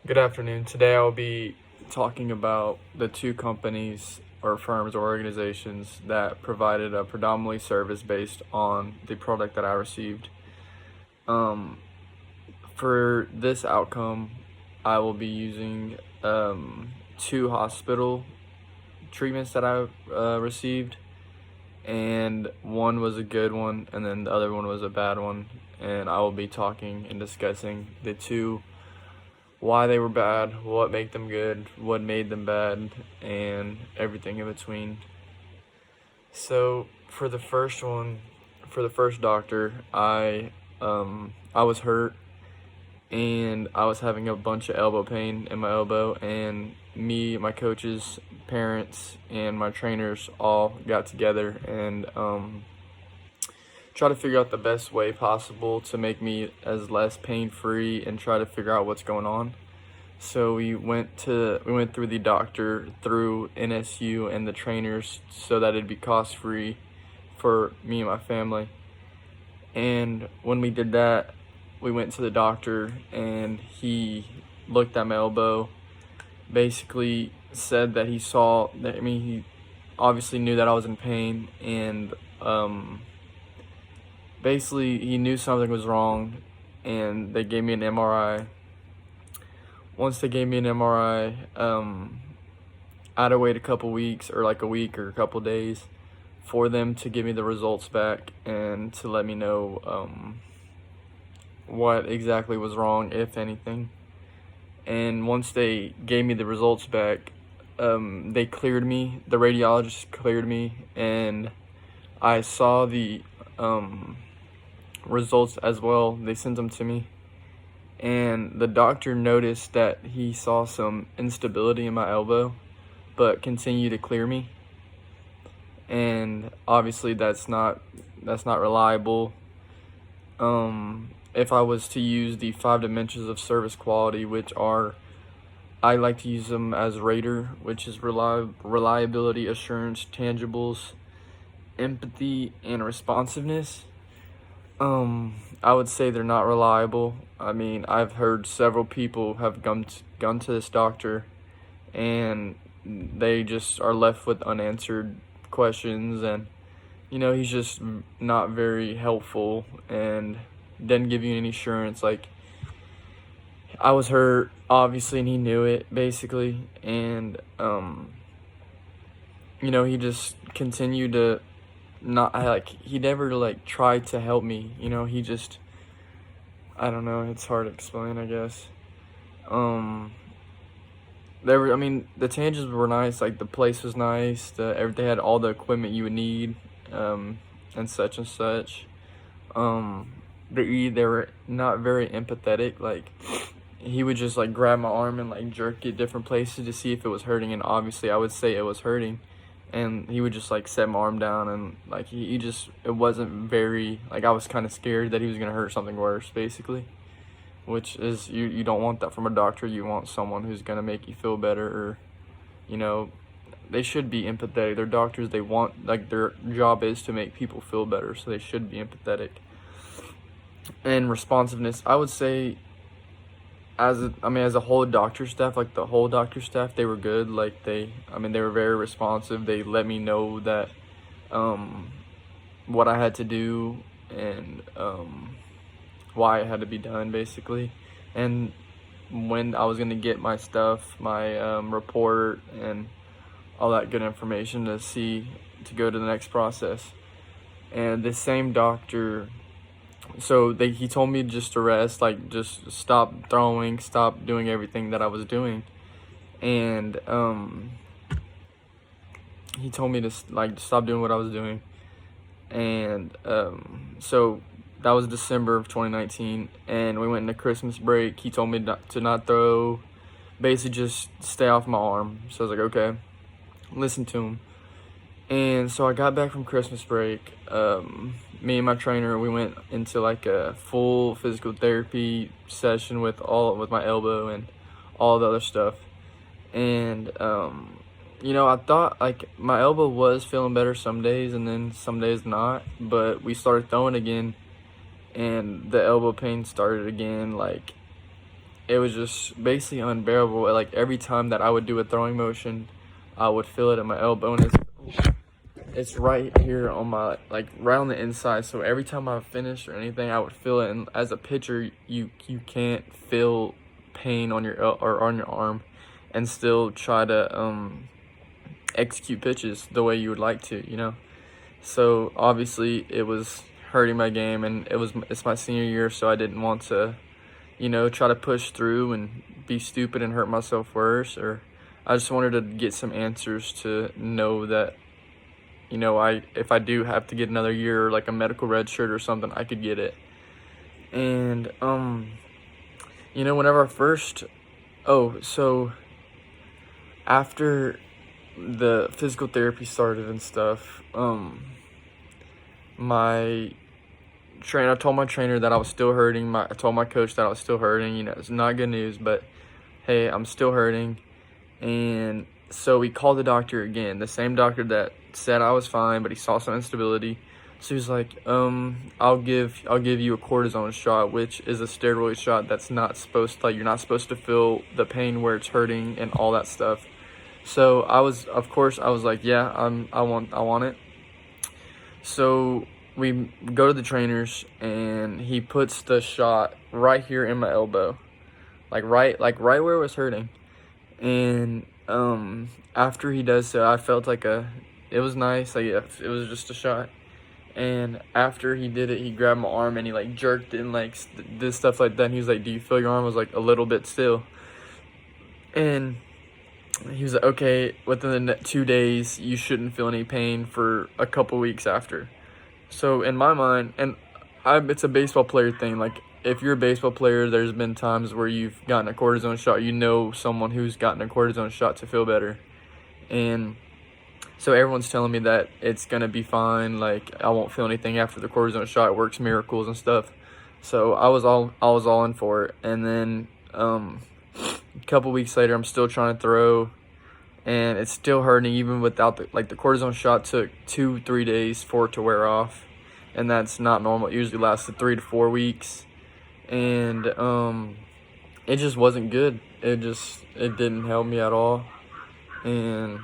Good afternoon. Today I'll be talking about the two companies or firms or organizations that provided a predominantly service based on the product that I received. Um, for this outcome, I will be using two hospital treatments that I received, and one was a good one, and then the other one was a bad one. And I will be talking and discussing the two, why they were bad, what made them good, what made them bad, and everything in between. So for the first one, for the first doctor, I was hurt and I was having a bunch of elbow pain in my elbow, and me, my coaches, parents, and my trainers all got together and try to figure out the best way possible to make me as less pain free and try to figure out what's going on. So we went through the doctor, through NSU and the trainers, so that it'd be cost free for me and my family. And when we did that, we went to the doctor and he looked at my elbow, basically said that he saw that, he obviously knew that I was in pain, and basically he knew something was wrong, and they gave me an MRI. Once they gave me an MRI, I had to wait a couple weeks, or like a week or a couple days, for them to give me the results back and to let me know what exactly was wrong, if anything. And once they gave me the results back, they cleared me. The radiologist cleared me, and I saw the results as well. They sent them to me. And the doctor noticed that he saw some instability in my elbow, but continued to clear me. And obviously that's not reliable. If I was to use the 5 dimensions of service quality, which are, I like to use them as RATER, which is reliability, assurance, tangibles, empathy, and responsiveness. I would say they're not reliable. I've heard several people have gone to this doctor and they just are left with unanswered questions, and he's just not very helpful and didn't give you any assurance. Like, I was hurt, obviously, and he knew it, basically, and he just continued to not, he never tried to help me. He just, I don't know, it's hard to explain, I guess. The tangibles were nice, like the place was nice, they had all the equipment you would need, and such and such. They were not very empathetic. Like, he would just grab my arm and jerk it different places to see if it was hurting, and obviously I would say it was hurting, and he would just set my arm down, and he just, it wasn't very, I was kind of scared that he was gonna hurt something worse, basically, which is, you don't want that from a doctor. You want someone who's gonna make you feel better, or they should be empathetic. They're doctors. They want, their job is to make people feel better, so they should be empathetic. And responsiveness, I would say, as a whole doctor staff, the whole doctor staff, they were good. They were very responsive. They let me know that what I had to do, and why it had to be done, basically, and when I was gonna get my stuff, my report, and all that good information to go to the next process. And the same doctor, so he told me just to rest, just stop throwing, stop doing everything that I was doing, and he told me to stop doing what I was doing. And so that was December of 2019, and we went into Christmas break. He told me to not throw, basically just stay off my arm. So I was like, okay, listen to him. And so I got back from Christmas break. Me and my trainer, we went into a full physical therapy session with my elbow and all the other stuff. And I thought my elbow was feeling better some days, and then some days not. But we started throwing again, and the elbow pain started again. it was just basically unbearable. Like every time that I would do a throwing motion, I would feel it in my elbow, and it's right here on my, like right on the inside. So every time I finish or anything, I would feel it. And as a pitcher, you can't feel pain on your or on your arm and still try to execute pitches the way you would like to, you know. So obviously it was hurting my game, and it's my senior year, so I didn't want to, you know, try to push through and be stupid and hurt myself worse. Or I just wanted to get some answers to know that, you know, if I do have to get another year, like a medical red shirt or something, I could get it. And you know, whenever I first so after the physical therapy started and stuff, my trainer, I told my trainer that I was still hurting. I told my coach that I was still hurting. You know, it's not good news, but hey, I'm still hurting. And so we called the doctor again, the same doctor that said I was fine, but he saw some instability. So he was like, I'll give you a cortisone shot, which is a steroid shot that's not supposed to, like, you're not supposed to feel the pain where it's hurting and all that stuff. So I was like, yeah, I want it. So we go to the trainers, and he puts the shot right here in my elbow, like right where it was hurting. And after he does so, I felt like it was nice, like it was just a shot. And after he did it, he grabbed my arm and he like jerked it and like did stuff like that. And he was like, "Do you feel your arm?" I was like, "A little bit still." And he was like, "Okay, within the 2 days, you shouldn't feel any pain for a couple weeks after." So in my mind, and it's a baseball player thing. Like if you're a baseball player, there's been times where you've gotten a cortisone shot. You know someone who's gotten a cortisone shot to feel better, and so everyone's telling me that it's gonna be fine. Like I won't feel anything after the cortisone shot. It works miracles and stuff. So I was all in for it. And then a couple weeks later, I'm still trying to throw, and it's still hurting even without the cortisone shot. Took 2-3 days for it to wear off, and that's not normal. It usually lasted 3 to 4 weeks, and it just wasn't good. It didn't help me at all, and